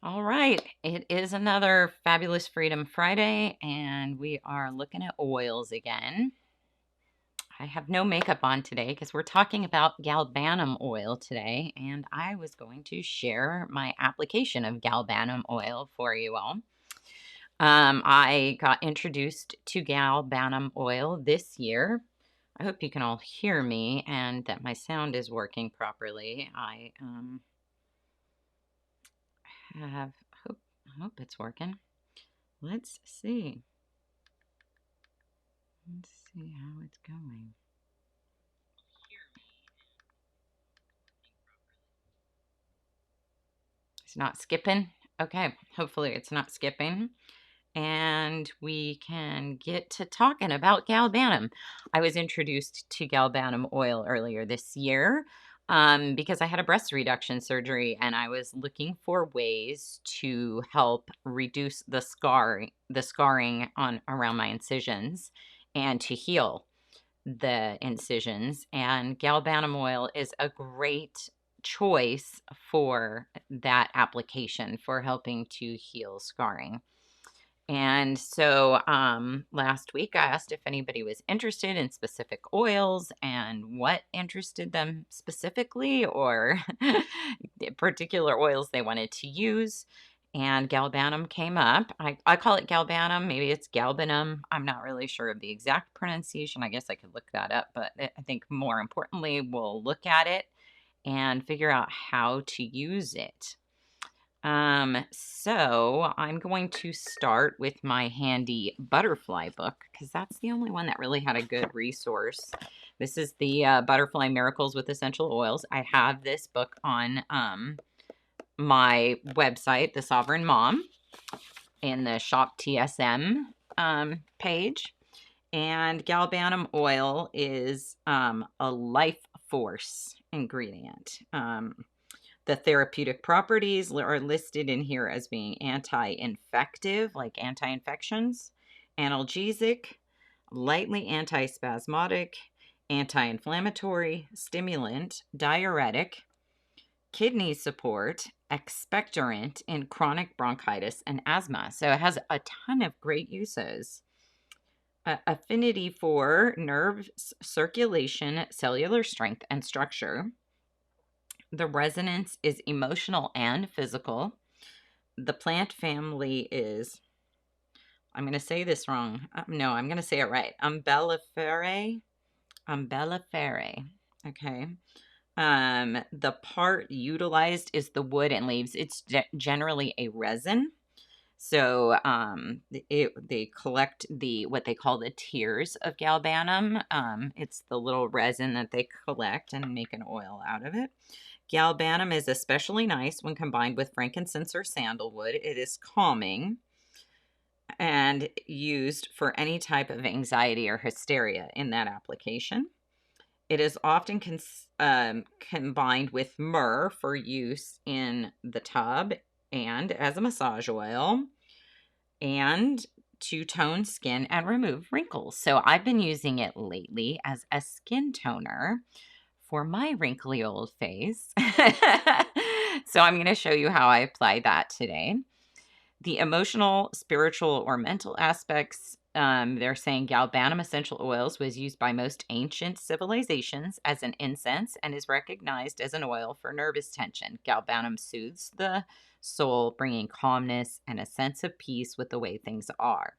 All right, it is another Fabulous Freedom Friday, and we are looking at oils again. I have no makeup on today because we're talking about galbanum oil today, and I was going to share my application of galbanum oil for you all. I got introduced to galbanum oil this year. I hope you can all hear me and that my sound is working properly. I hope it's working. Let's see. Let's see how it's going. It's not skipping. Okay, hopefully it's not skipping. And we can get to talking about galbanum. I was introduced to galbanum oil earlier this year because I had a breast reduction surgery and I was looking for ways to help reduce the scarring on around my incisions and to heal the incisions. And galbanum oil is a great choice for that application for helping to heal scarring. And so last week I asked if anybody was interested in specific oils and what interested them specifically, or the particular oils they wanted to use. And galbanum came up. I call it galbanum. Maybe it's galbanum. I'm not really sure of the exact pronunciation. I guess I could look that up. But I think more importantly, we'll look at it and figure out how to use it. So I'm going to start with my handy butterfly book because that's the only one that really had a good resource. This is the Butterfly Miracles with Essential Oils. I have this book on my website, The Sovereign Mom, in the Shop TSM page. And galbanum oil is a life force ingredient. The therapeutic properties are listed in here as being anti-infective, like anti-infections, analgesic, lightly antispasmodic, anti-inflammatory, stimulant, diuretic, kidney support, expectorant in chronic bronchitis and asthma. So it has a ton of great uses. Affinity for nerve circulation, cellular strength, and structure. The resonance is emotional and physical. The plant family is, I'm going to say this wrong. No, I'm going to say it right. Umbelliferae. Umbelliferae. Okay. The part utilized is the wood and leaves. It's generally a resin. So they collect what they call the tears of galbanum. It's the little resin that they collect and make an oil out of it. Galbanum is especially nice when combined with frankincense or sandalwood. It is calming and used for any type of anxiety or hysteria in that application. It is often combined with myrrh for use in the tub and as a massage oil and to tone skin and remove wrinkles. So I've been using it lately as a skin toner for my wrinkly old face. So I'm going to show you how I apply that today. The emotional, spiritual, or mental aspects, they're saying galbanum essential oils was used by most ancient civilizations as an incense and is recognized as an oil for nervous tension. Galbanum soothes the soul, bringing calmness and a sense of peace with the way things are.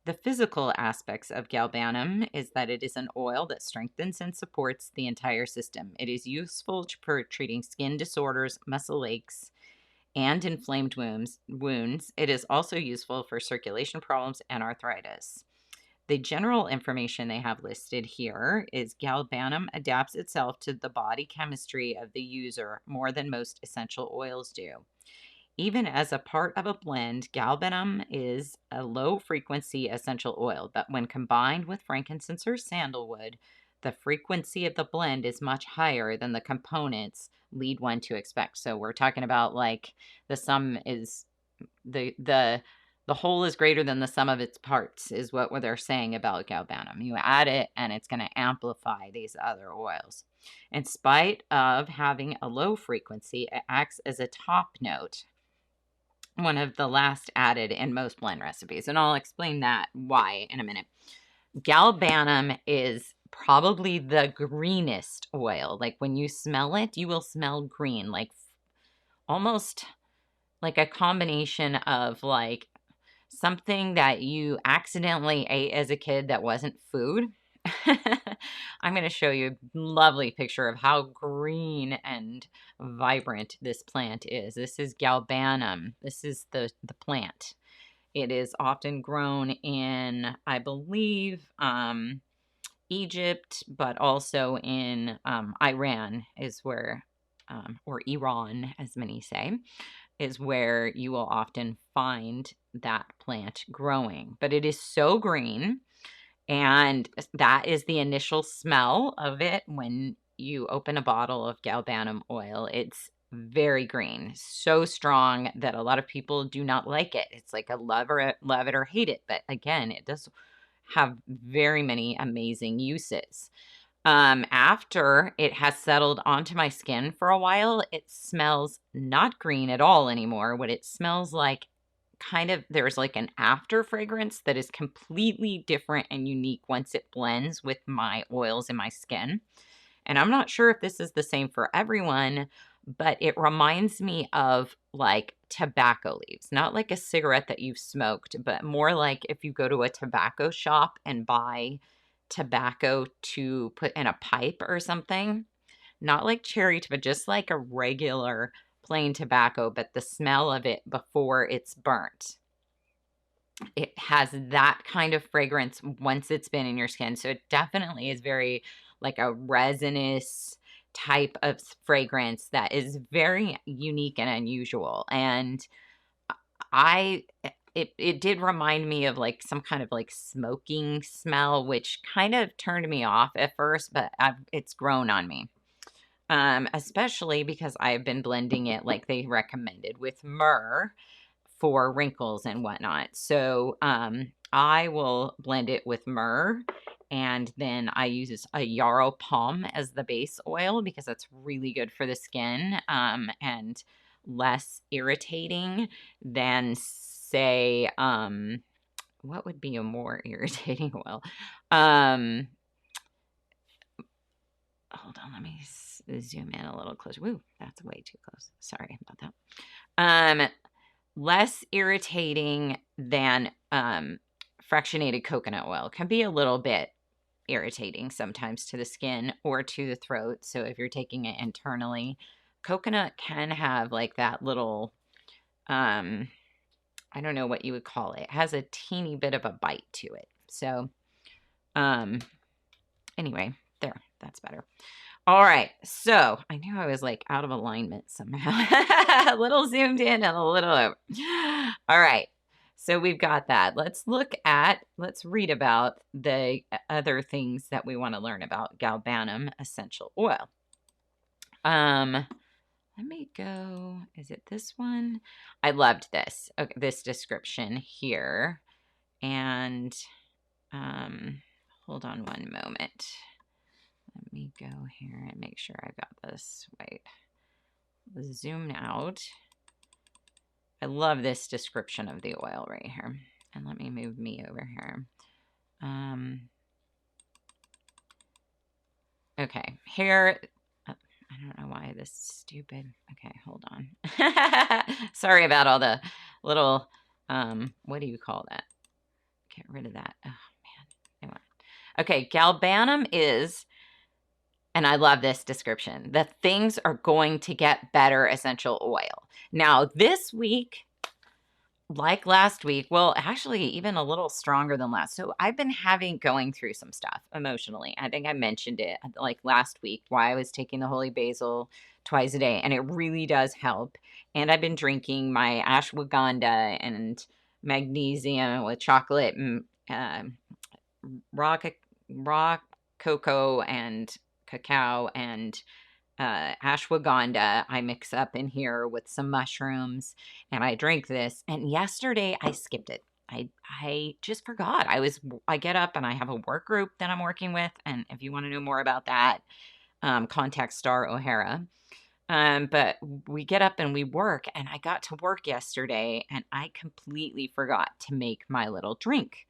The physical aspects of galbanum is that it is an oil that strengthens and supports the entire system. It is useful for treating skin disorders, muscle aches, and inflamed wounds. It is also useful for circulation problems and arthritis. The general information they have listed here is galbanum adapts itself to the body chemistry of the user more than most essential oils do. Even as a part of a blend, galbanum is a low-frequency essential oil, but when combined with frankincense or sandalwood, the frequency of the blend is much higher than the components lead one to expect. So we're talking about like the sum is the whole is greater than the sum of its parts is what they're saying about galbanum. You add it and it's going to amplify these other oils. In spite of having a low frequency, it acts as a top note one of the last added in most blend recipes, and I'll explain that why in a minute. Galbanum is probably the greenest oil. Like when you smell it, you will smell green, like almost like a combination of like something that you accidentally ate as a kid that wasn't food. I'm going to show you a lovely picture of how green and vibrant this plant is. This is galbanum. This is the plant. It is often grown in, I believe, Egypt, but also in Iran is where, or Iran, as many say, is where you will often find that plant growing. But it is so green, and that is the initial smell of it when you open a bottle of galbanum oil. It's very green, so strong that a lot of people do not like it. It's like a love it or hate it. But again, it does have very many amazing uses. After it has settled onto my skin for a while, it smells not green at all anymore. What it smells like, kind of, there's like an after fragrance that is completely different and unique once it blends with my oils in my skin. And I'm not sure if this is the same for everyone, but it reminds me of like tobacco leaves, not like a cigarette that you've smoked, but more like if you go to a tobacco shop and buy tobacco to put in a pipe or something, not like cherry, but just like a regular plain tobacco, but the smell of it before it's burnt. It has that kind of fragrance once it's been in your skin. So it definitely is very like a resinous type of fragrance that is very unique and unusual. And I it did remind me of like some kind of like smoking smell, which kind of turned me off at first, but it's grown on me. Especially because I've been blending it like they recommended with myrrh for wrinkles and whatnot. So I will blend it with myrrh, and then I use a yarrow palm as the base oil because that's really good for the skin, and less irritating than, say, what would be a more irritating oil? Hold on, let me zoom in a little closer. Woo, that's way too close. Sorry about that. Less irritating than fractionated coconut oil. Can be a little bit irritating sometimes to the skin or to the throat. So if you're taking it internally, coconut can have like that little, I don't know what you would call it. It has a teeny bit of a bite to it. So anyway, there, that's better. All right, so I knew I was like out of alignment somehow. A little zoomed in and a little over. All right, so we've got that. Let's read about the other things that we want to learn about galbanum essential oil. Let me go, is it this one? I loved this, okay, this description here. And hold on one moment. Let me go here and make sure I got this. Wait, zoom out. I love this description of the oil right here. And let me move me over here. Okay, here, I don't know why this is stupid. Okay, hold on. Sorry about all the little, what do you call that? Get rid of that. Oh, man. Okay, galbanum is, and I love this description, the things are going to get better essential oil. Now, this week, like last week, well, actually even a little stronger than last. So I've been going through some stuff emotionally. I think I mentioned it like last week, why I was taking the holy basil twice a day, and it really does help. And I've been drinking my ashwagandha and magnesium with chocolate and raw cocoa and cacao and ashwagandha I mix up in here with some mushrooms, and I drink this. And yesterday I skipped it. I just forgot. I get up and I have a work group that I'm working with, and if you want to know more about that, contact Star O'Hara. But we get up and we work, and I got to work yesterday and I completely forgot to make my little drink.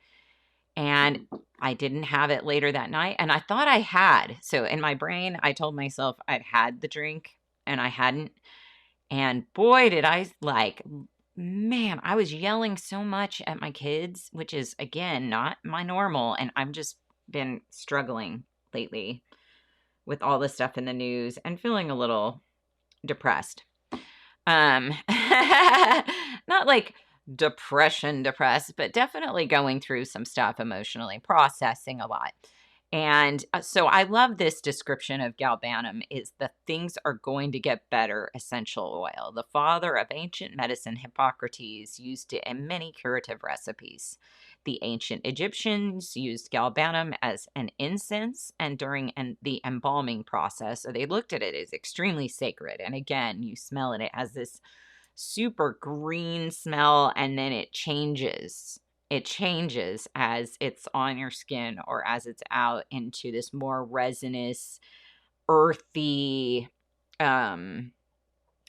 And I didn't have it later that night, and I thought I had. So in my brain, I told myself I'd had the drink and I hadn't. And boy, did I man, I was yelling so much at my kids, which is again not my normal. And I'm just been struggling lately with all the stuff in the news and feeling a little depressed. Um, not like depressed, but definitely going through some stuff emotionally, processing a lot. And so I love this description of galbanum is the things are going to get better essential oil. The father of ancient medicine, Hippocrates, used it in many curative recipes. The ancient Egyptians used galbanum as an incense, and during the embalming process, so they looked at it as extremely sacred. And again, you smell it, it has this super green smell, and then it changes. It changes as it's on your skin or as it's out into this more resinous, earthy, um,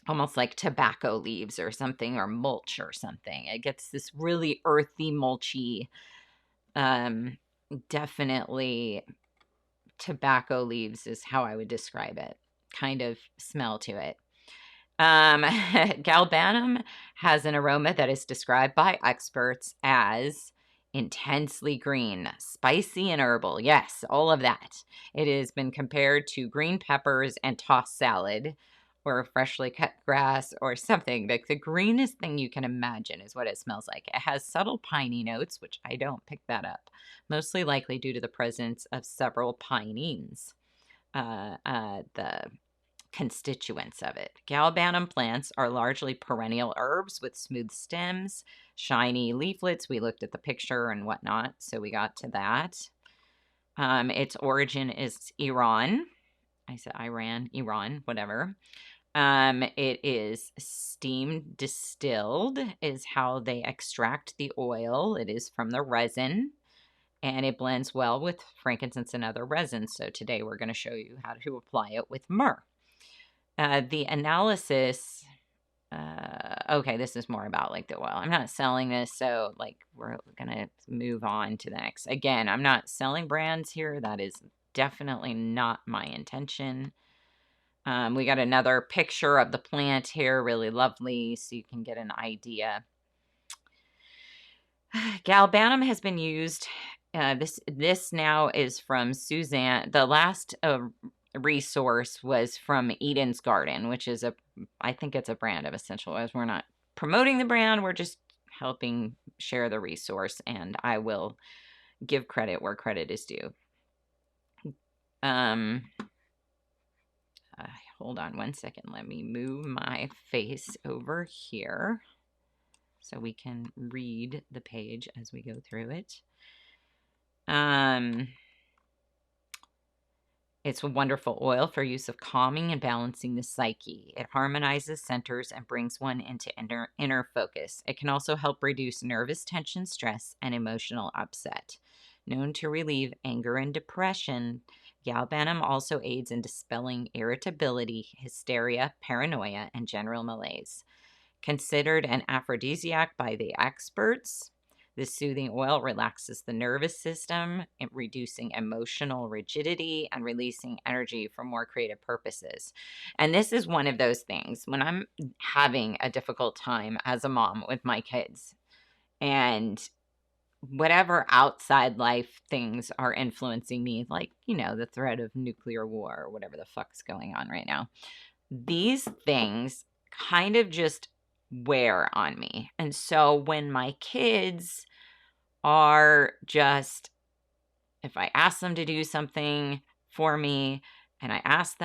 almost like tobacco leaves or something, or mulch or something. It gets this really earthy, mulchy, definitely tobacco leaves is how I would describe it, kind of smell to it. Galbanum has an aroma that is described by experts as intensely green, spicy, and herbal. Yes, all of that. It has been compared to green peppers and tossed salad or freshly cut grass or something. Like the greenest thing you can imagine is what it smells like. It has subtle piney notes, which I don't pick that up, mostly likely due to the presence of several pinene, the constituents of it. Galbanum plants are largely perennial herbs with smooth stems, shiny leaflets. We looked at the picture and whatnot, so we got to that. Its origin is Iran. I said Iran, whatever. It is steam distilled is how they extract the oil. It is from the resin, and it blends well with frankincense and other resins. So today we're going to show you how to apply it with myrrh. The analysis, okay, this is more about like the oil. I'm not selling this, so like we're going to move on to the next. Again, I'm not selling brands here. That is definitely not my intention. We got another picture of the plant here, really lovely, so you can get an idea. Galbanum has been used. This now is from Suzanne. The last resource was from Eden's Garden, which is I think it's a brand of essential oils. We're not promoting the brand. We're just helping share the resource, and I will give credit where credit is due. Hold on one second. Let me move my face over here so we can read the page as we go through it. It's a wonderful oil for use of calming and balancing the psyche. It harmonizes, centers, and brings one into inner focus. It can also help reduce nervous tension, stress, and emotional upset. Known to relieve anger and depression, galbanum also aids in dispelling irritability, hysteria, paranoia, and general malaise. Considered an aphrodisiac by the experts, this soothing oil relaxes the nervous system, reducing emotional rigidity and releasing energy for more creative purposes. And this is one of those things when I'm having a difficult time as a mom with my kids, and whatever outside life things are influencing me, like, the threat of nuclear war or whatever the fuck's going on right now, these things kind of just wear on me. And so when my kids are just, if I ask them to do something for me and I ask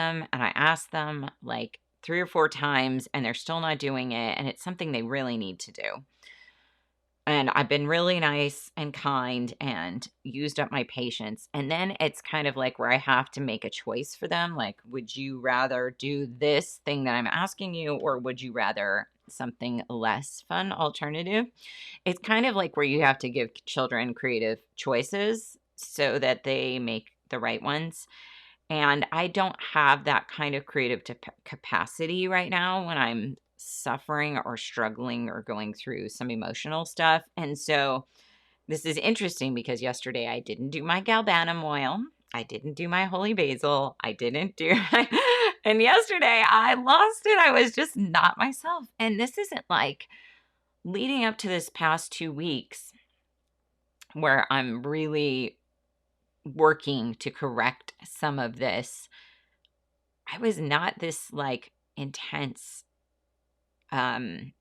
them like 3 or 4 times and they're still not doing it, and it's something they really need to do, and I've been really nice and kind and used up my patience, and then it's kind of like where I have to make a choice for them, like, would you rather do this thing that I'm asking you, or would you rather something less fun alternative? It's kind of like where you have to give children creative choices so that they make the right ones. And I don't have that kind of creative capacity right now when I'm suffering or struggling or going through some emotional stuff. And so this is interesting because yesterday I didn't do my galbanum oil. I didn't do my holy basil. I didn't do and yesterday I lost it. I was just not myself. And this isn't like leading up to this past 2 weeks where I'm really working to correct some of this. I was not this like intense and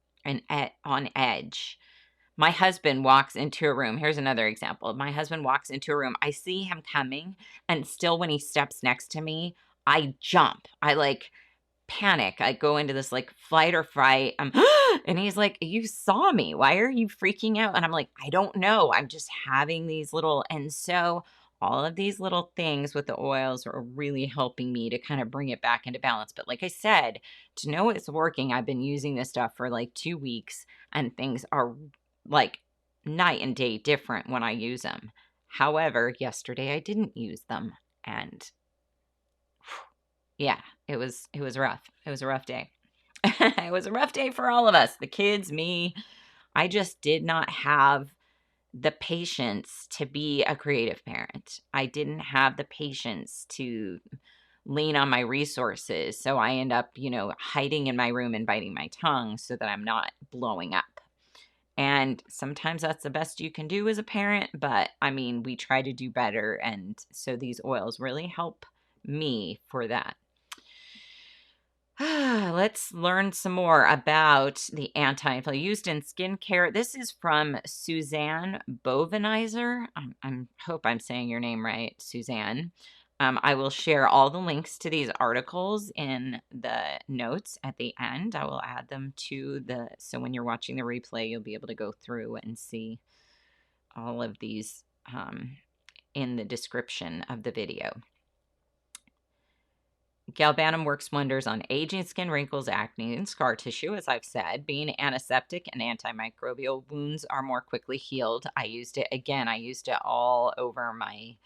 on edge. My husband walks into a room. Here's another example. My husband walks into a room. I see him coming, and still when he steps next to me, I jump. I like panic. I go into this like flight or fright. And he's like, "You saw me. Why are you freaking out?" And I'm like, "I don't know. I'm just having these little," and so all of these little things with the oils are really helping me to kind of bring it back into balance. But like I said, to know it's working, I've been using this stuff for like 2 weeks and things are like night and day different when I use them. However, yesterday I didn't use them and yeah, it was rough. It was a rough day. It was a rough day for all of us, the kids, me. I just did not have the patience to be a creative parent. I didn't have the patience to lean on my resources. So I end up, hiding in my room and biting my tongue so that I'm not blowing up. And sometimes that's the best you can do as a parent, but I mean, we try to do better. And so these oils really help me for that. Let's learn some more about the anti-inflammatory used in skincare. This is from Suzanne Bovenizer. I hope I'm saying your name right, Suzanne. I will share all the links to these articles in the notes at the end. I will add them so when you're watching the replay, you'll be able to go through and see all of these in the description of the video. Galbanum works wonders on aging skin, wrinkles, acne, and scar tissue, as I've said. Being antiseptic and antimicrobial, wounds are more quickly healed. I used it all over my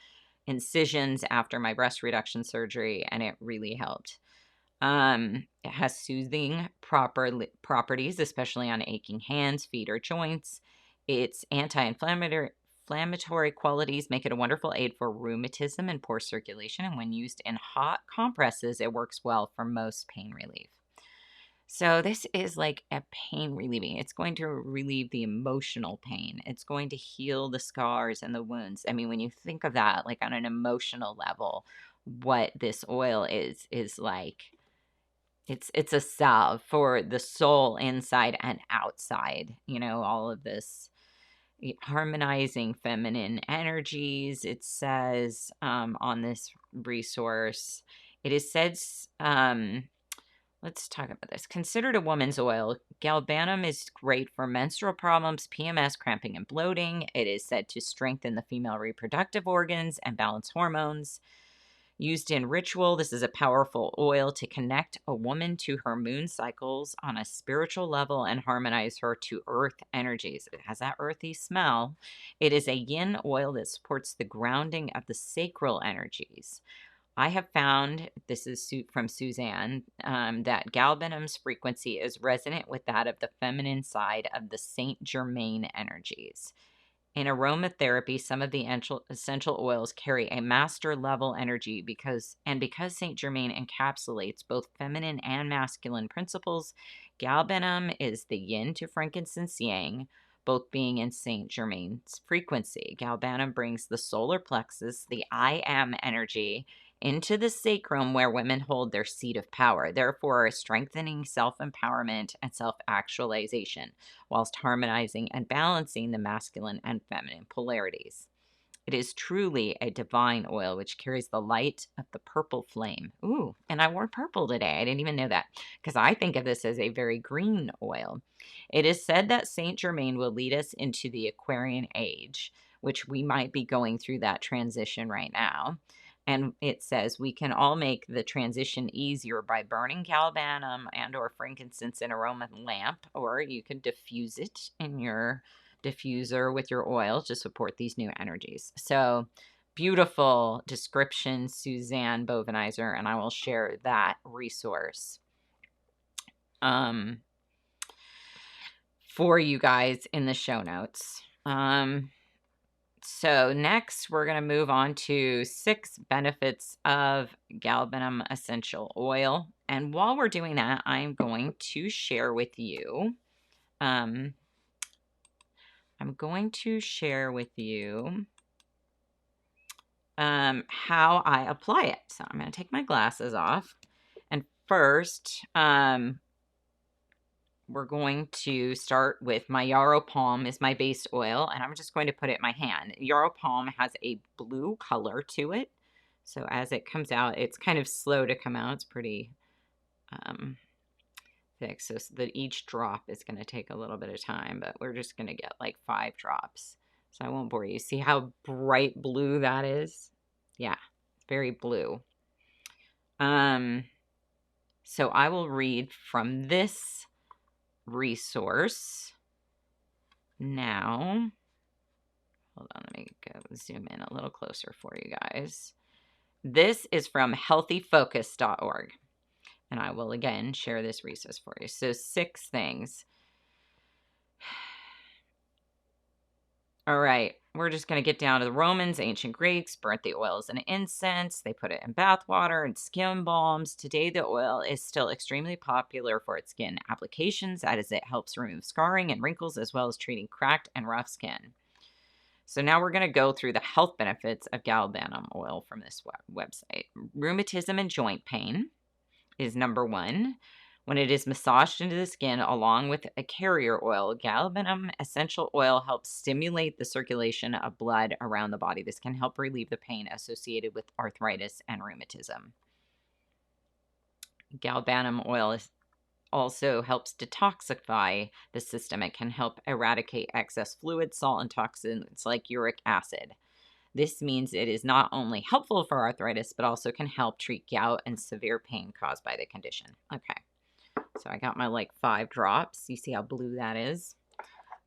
incisions after my breast reduction surgery, and it really helped. It has soothing properties, especially on aching hands, feet, or joints. Its anti-inflammatory qualities make it a wonderful aid for rheumatism and poor circulation. And when used in hot compresses, it works well for most pain relief. So this is like a pain relieving. It's going to relieve the emotional pain. It's going to heal the scars and the wounds. I mean, when you think of that, like on an emotional level, what this oil is like, it's a salve for the soul inside and outside. All of this harmonizing feminine energies. It says on this resource, it is said. Let's talk about this. Considered a woman's oil, galbanum is great for menstrual problems, PMS, cramping, and bloating. It is said to strengthen the female reproductive organs and balance hormones. Used in ritual, this is a powerful oil to connect a woman to her moon cycles on a spiritual level and harmonize her to earth energies. It has that earthy smell. It is a yin oil that supports the grounding of the sacral energies. I have found, this is from Suzanne, that galbanum's frequency is resonant with that of the feminine side of the Saint Germain energies. In aromatherapy, some of the essential oils carry a master level energy because Saint Germain encapsulates both feminine and masculine principles. Galbanum is the yin to frankincense yang, both being in Saint Germain's frequency. Galbanum brings the solar plexus, the I am energy, into the sacrum where women hold their seat of power, therefore strengthening self-empowerment and self-actualization, whilst harmonizing and balancing the masculine and feminine polarities. It is truly a divine oil which carries the light of the purple flame. Ooh, and I wore purple today. I didn't even know that because I think of this as a very green oil. It is said that Saint Germain will lead us into the Aquarian age, which we might be going through that transition right now. And it says we can all make the transition easier by burning galbanum and or frankincense in aroma lamp, or you can diffuse it in your diffuser with your oil to support these new energies. So beautiful description, Suzanne Bovenizer, and I will share that resource for you guys in the show notes. So next, we're going to move on to 6 benefits of Galbanum essential oil. And while we're doing that, I'm going to share with you, how I apply it. So I'm going to take my glasses off. And first, we're going to start with my Yarrow Palm is my base oil, and I'm just going to put it in my hand. Yarrow Palm has a blue color to it, so as it comes out, it's kind of slow to come out. It's pretty thick, so that each drop is going to take a little bit of time, but we're just going to get like 5 drops, so I won't bore you. See how bright blue that is? Yeah, it's very blue. So I will read from this resource now. Hold on, let me go zoom in a little closer for you guys. This is from healthyfocus.org, and I will again share this resource for you. So 6 things. All right, we're just going to get down to the Romans. Ancient Greeks burnt the oil as an incense. They put it in bath water and skin balms. Today, the oil is still extremely popular for its skin applications, as it helps remove scarring and wrinkles, as well as treating cracked and rough skin. So now we're going to go through the health benefits of Galbanum oil from this website. Rheumatism and joint pain is number 1. When it is massaged into the skin along with a carrier oil, Galbanum essential oil helps stimulate the circulation of blood around the body. This can help relieve the pain associated with arthritis and rheumatism. Galbanum oil also helps detoxify the system. It can help eradicate excess fluid, salt, and toxins like uric acid. This means it is not only helpful for arthritis, but also can help treat gout and severe pain caused by the condition. Okay. So I got my like 5 drops. You see how blue that is?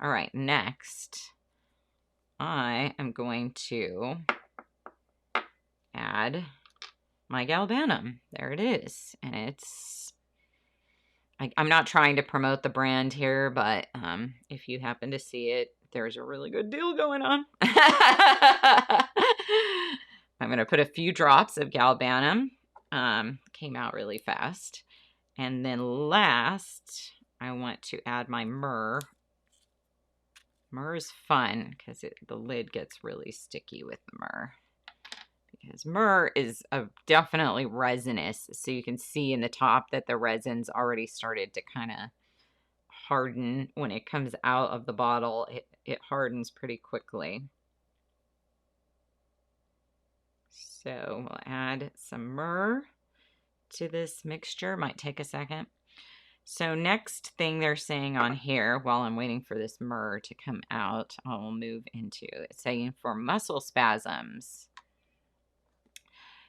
All right, next, I am going to add my Galbanum. There it is. And it's, I'm not trying to promote the brand here, but if you happen to see it, there's a really good deal going on. I'm going to put a few drops of Galbanum. Came out really fast. And then last, I want to add my myrrh. Myrrh is fun because the lid gets really sticky with the myrrh. Because myrrh is definitely resinous. So you can see in the top that the resin's already started to kind of harden. When it comes out of the bottle, it hardens pretty quickly. So we'll add some myrrh to this mixture. Might take a second. So next thing they're saying on here, while I'm waiting for this myrrh to come out, I will move into it. Saying for muscle spasms.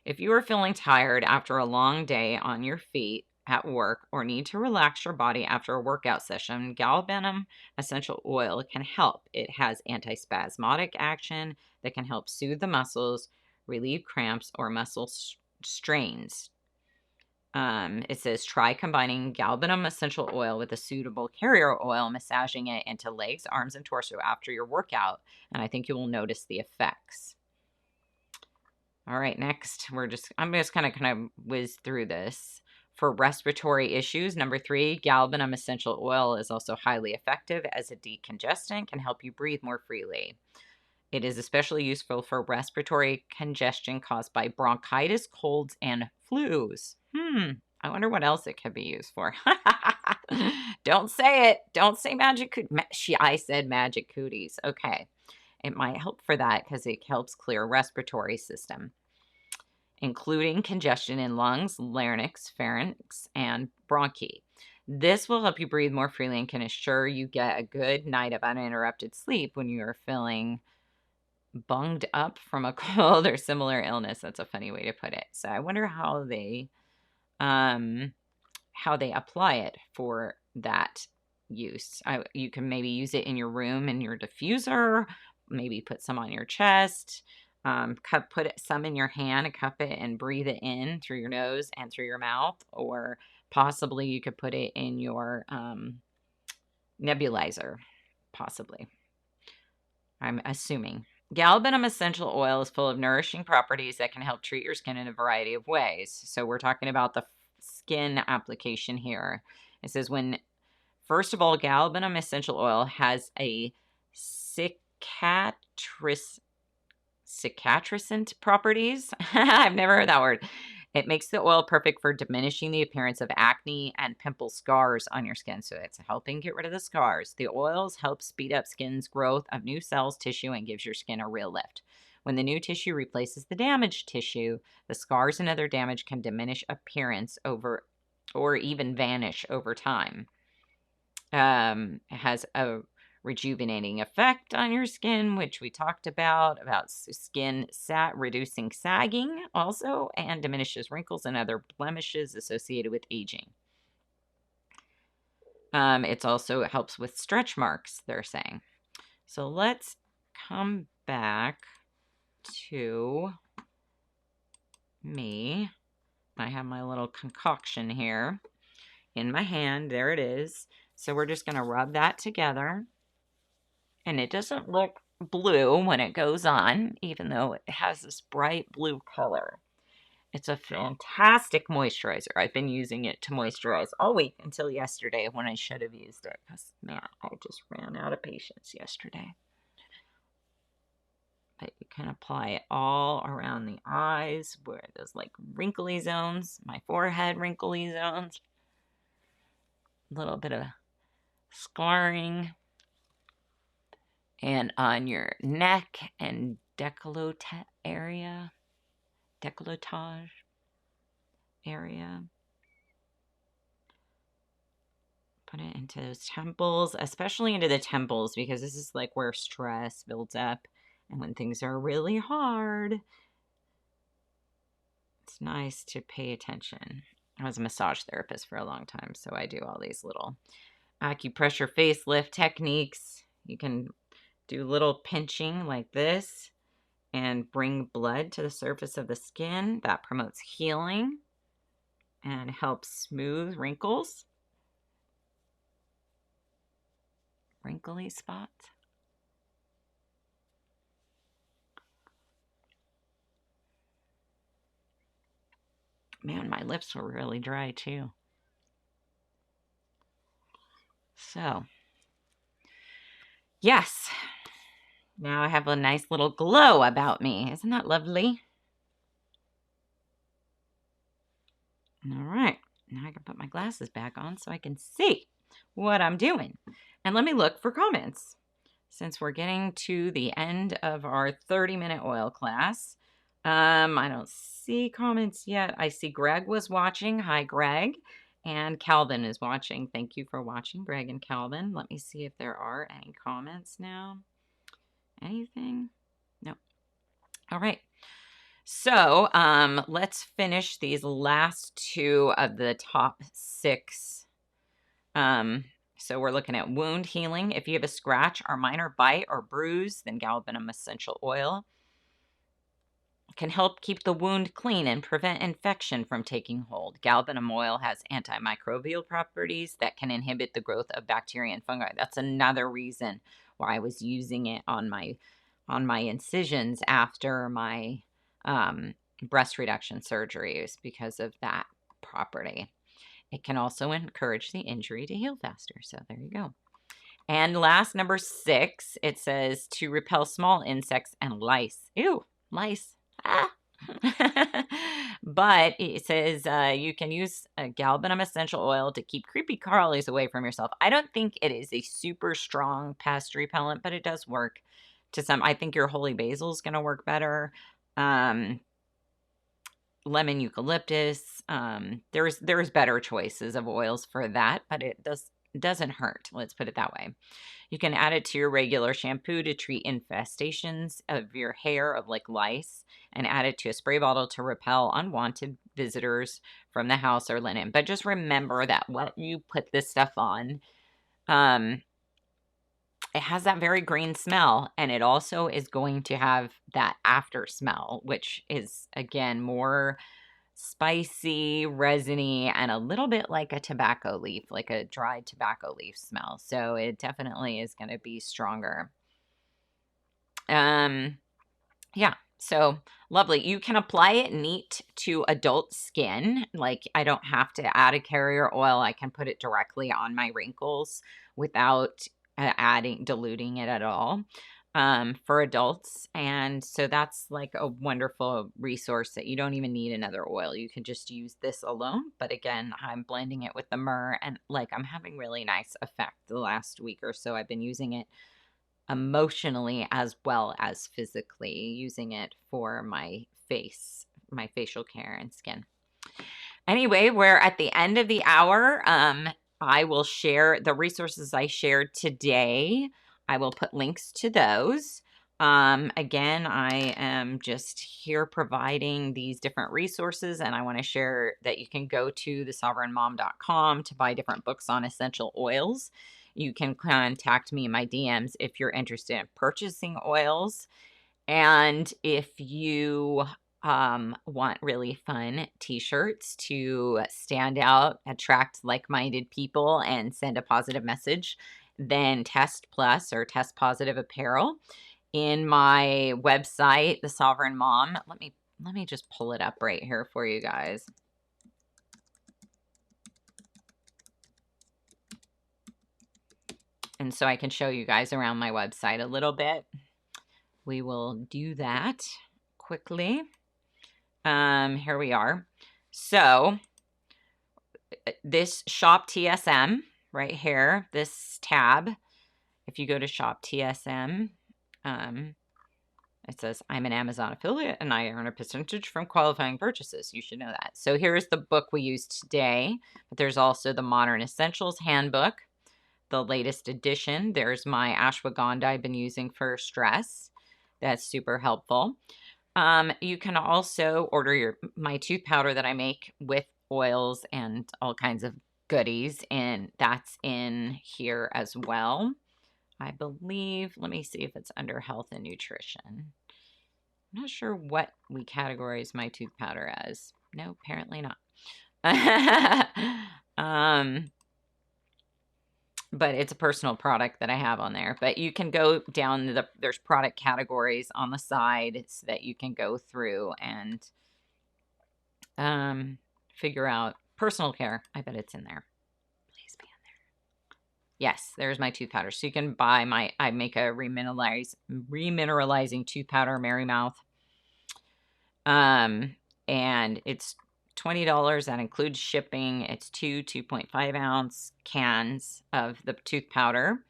If you are feeling tired after a long day on your feet at work or need to relax your body after a workout session, Galbanum essential oil can help. It has antispasmodic action that can help soothe the muscles, relieve cramps or muscle strains. It says try combining Galbanum essential oil with a suitable carrier oil, massaging it into legs, arms, and torso after your workout, and I think you will notice the effects. All right, next, I'm just kind of whiz through this. For respiratory issues, number 3, Galbanum essential oil is also highly effective as a decongestant, can help you breathe more freely. It is especially useful for respiratory congestion caused by bronchitis, colds, and flus. I wonder what else it could be used for. Don't say it. Don't say magic cooties. I said magic cooties. Okay. It might help for that because it helps clear respiratory system, including congestion in lungs, larynx, pharynx, and bronchi. This will help you breathe more freely and can assure you get a good night of uninterrupted sleep when you are feeling bunged up from a cold or similar illness. That's a funny way to put it. So I wonder how they apply it for that use. You can maybe use it in your room in your diffuser, maybe put some on your chest. Put some in your hand and cup it and breathe it in through your nose and through your mouth, or possibly you could put it in your nebulizer, possibly. I'm assuming. Galbanum essential oil is full of nourishing properties that can help treat your skin in a variety of ways. So we're talking about the skin application here. It says first of all, galbanum essential oil has a cicatrisant properties. I've never heard that word. It makes the oil perfect for diminishing the appearance of acne and pimple scars on your skin. So it's helping get rid of the scars. The oils help speed up skin's growth of new cells, tissue, and gives your skin a real lift. When the new tissue replaces the damaged tissue, the scars and other damage can diminish appearance over or even vanish over time. It has a rejuvenating effect on your skin, which we talked about skin reducing sagging also, and diminishes wrinkles and other blemishes associated with aging. It also helps with stretch marks, they're saying. So let's come back to me. I have my little concoction here in my hand. There it is. So we're just going to rub that together. And it doesn't look blue when it goes on, even though it has this bright blue color. It's a fantastic moisturizer. I've been using it to moisturize all week until yesterday when I should have used it. Because, man, I just ran out of patience yesterday. But you can apply it all around the eyes, where those like wrinkly zones, my forehead wrinkly zones. A little bit of scarring. And on your neck and décolletage area. Put it into those temples, especially into the temples, because this is like where stress builds up. And when things are really hard, it's nice to pay attention. I was a massage therapist for a long time, so I do all these little acupressure facelift techniques. You can do little pinching like this and bring blood to the surface of the skin. That promotes healing and helps smooth wrinkles, wrinkly spots. Man, my lips were really dry too. So, yes. Now I have a nice little glow about me. Isn't that lovely? All right. Now I can put my glasses back on so I can see what I'm doing. And let me look for comments. Since we're getting to the end of our 30-minute oil class, I don't see comments yet. I see Greg was watching. Hi, Greg. And Calvin is watching. Thank you for watching, Greg and Calvin. Let me see if there are any comments now. Anything? No. All right. So let's finish these last two of the top 6. So we're looking at wound healing. If you have a scratch or minor bite or bruise, then galbanum essential oil can help keep the wound clean and prevent infection from taking hold. Galbanum oil has antimicrobial properties that can inhibit the growth of bacteria and fungi. That's another reason why I was using it on my incisions after my breast reduction surgery, is because of that property. It can also encourage the injury to heal faster. So there you go. And last, number 6, it says to repel small insects and lice. Ew, lice. Ah. But it says you can use a galbanum essential oil to keep creepy crawlies away from yourself. I don't think it is a super strong pest repellent, but it does work to some. I think your holy basil is going to work better. Lemon eucalyptus. There's better choices of oils for that, but it doesn't hurt. Let's put it that way. You can add it to your regular shampoo to treat infestations of your hair of like lice, and add it to a spray bottle to repel unwanted visitors from the house or linen. But just remember that when you put this stuff on, it has that very green smell, and it also is going to have that after smell, which is, again, more spicy, resiny, and a little bit like a tobacco leaf, like a dried tobacco leaf smell. So it definitely is going to be stronger. Yeah, so lovely. You can apply it neat to adult skin. Like, I don't have to add a carrier oil. I can put it directly on my wrinkles without diluting it at all, for adults. And so that's like a wonderful resource that you don't even need another oil. You can just use this alone. But again, I'm blending it with the myrrh, and like, I'm having really nice effect the last week or so. I've been using it emotionally as well as physically, using it for my face, my facial care and skin. Anyway, we're at the end of the hour. I will share the resources I shared today. I will put links to those. Again, I am just here providing these different resources, and I want to share that you can go to thesovereignmom.com to buy different books on essential oils. You can contact me in my DMs if you're interested in purchasing oils. And if you want really fun t-shirts to stand out, attract like-minded people, and send a positive message, then Test Plus or Test Positive Apparel in my website, The Sovereign Mom. Let me just pull it up right here for you guys. And so I can show you guys around my website a little bit. We will do that quickly. Here we are. So this Shop TSM right here, this tab, if you go to Shop TSM, it says, I'm an Amazon affiliate and I earn a percentage from qualifying purchases. You should know that. So here's the book we used today, but there's also the Modern Essentials Handbook, the latest edition. There's my ashwagandha I've been using for stress. That's super helpful. You can also order my tooth powder that I make with oils and all kinds of goodies, and that's in here as well. I believe, let me see if it's under health and nutrition. I'm not sure what we categorize my tooth powder as. No, apparently not. But it's a personal product that I have on there. But you can go down there's product categories on the side so that you can go through and figure out personal care. I bet it's in there. Please be in there. Yes, there's my tooth powder. So you can buy I make a remineralizing tooth powder, Mary Mouth. And it's $20. That includes shipping. It's 2.5 ounce cans of the tooth powder,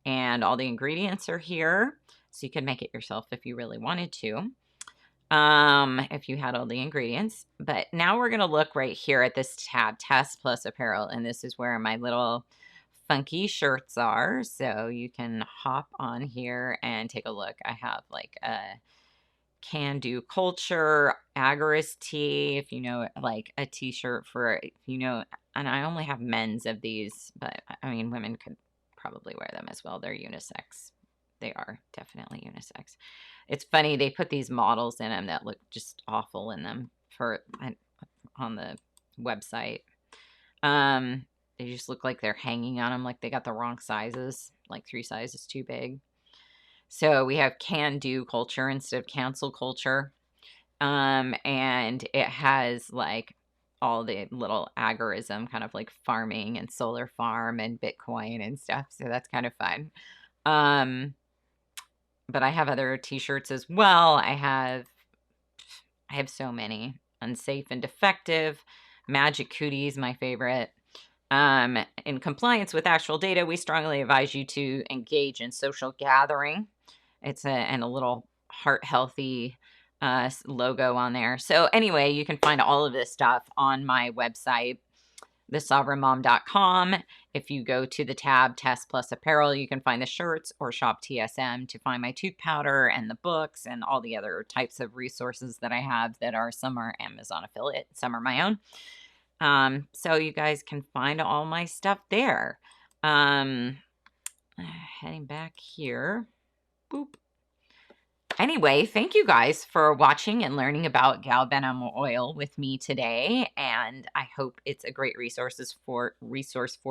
and all the ingredients are here. So you can make it yourself if you really wanted to, if you had all the ingredients. But now we're going to look right here at this tab, Test Plus Apparel. And this is where my little funky shirts are. So you can hop on here and take a look. I have like a Can Do Culture, Agarist tea, if you know, like a t-shirt for, and I only have men's of these, but I mean, women could probably wear them as well. They're unisex. They are definitely unisex. It's funny, they put these models in them that look just awful in them on the website. They just look like they're hanging on them, like they got the wrong sizes, like 3 sizes too big. So we have Can Do Culture instead of Cancel Culture. And it has like all the little agorism, kind of like farming and solar farm and Bitcoin and stuff. So that's kind of fun. But I have other t-shirts as well. I have so many. Unsafe and Defective, Magic Cooties, my favorite. In compliance with actual data, we strongly advise you to engage in social gathering. It's and a little heart healthy logo on there. So anyway, you can find all of this stuff on my website, thesovereignmom.com. If you go to the tab Test Plus Apparel, you can find the shirts, or Shop TSM to find my tooth powder and the books and all the other types of resources that I have that are, some are Amazon affiliate, some are my own. So you guys can find all my stuff there. Heading back here. Boop. Anyway, thank you guys for watching and learning about galbanum oil with me today, and I hope it's a great resource for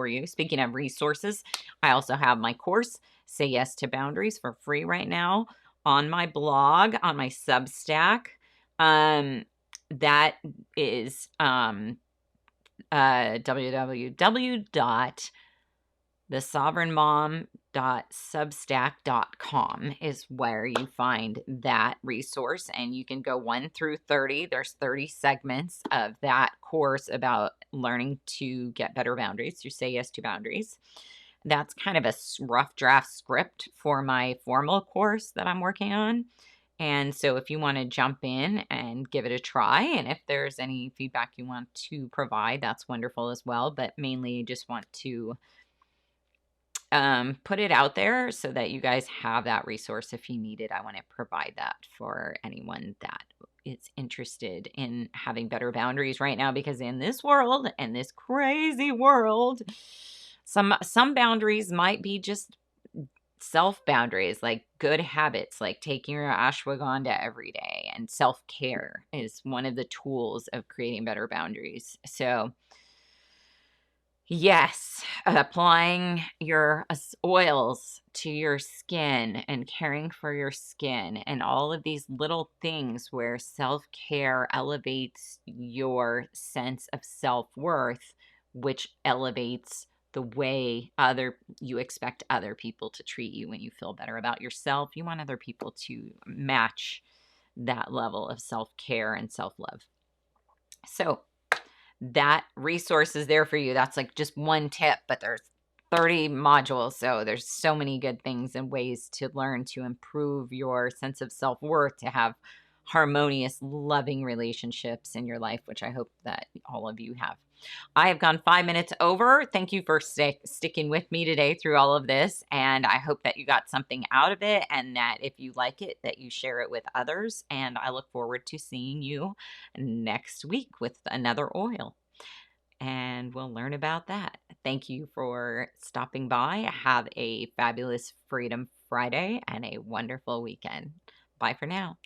you. Speaking of resources, I also have my course, Say Yes to Boundaries, for free right now on my blog, on my Substack. That is thesovereignmom.substack.com is where you find that resource, and you can go 1 through 30. There's 30 segments of that course about learning to get better boundaries, to say yes to boundaries. That's kind of a rough draft script for my formal course that I'm working on. And so if you want to jump in and give it a try, and if there's any feedback you want to provide, that's wonderful as well. But mainly just want to put it out there so that you guys have that resource if you need it. I want to provide that for anyone that is interested in having better boundaries right now, because in this world, and this crazy world, some boundaries might be just self boundaries, like good habits, like taking your ashwagandha every day, and self-care is one of the tools of creating better boundaries. So yes, applying your oils to your skin and caring for your skin, and all of these little things where self-care elevates your sense of self-worth, which elevates the way you expect other people to treat you. When you feel better about yourself, you want other people to match that level of self-care and self-love. So that resource is there for you. That's like just one tip, but there's 30 modules. So there's so many good things and ways to learn to improve your sense of self-worth, to have harmonious, loving relationships in your life, which I hope that all of you have. I have gone 5 minutes over. Thank you for sticking with me today through all of this. And I hope that you got something out of it, and that if you like it, that you share it with others. And I look forward to seeing you next week with another oil, and we'll learn about that. Thank you for stopping by. Have a fabulous Freedom Friday and a wonderful weekend. Bye for now.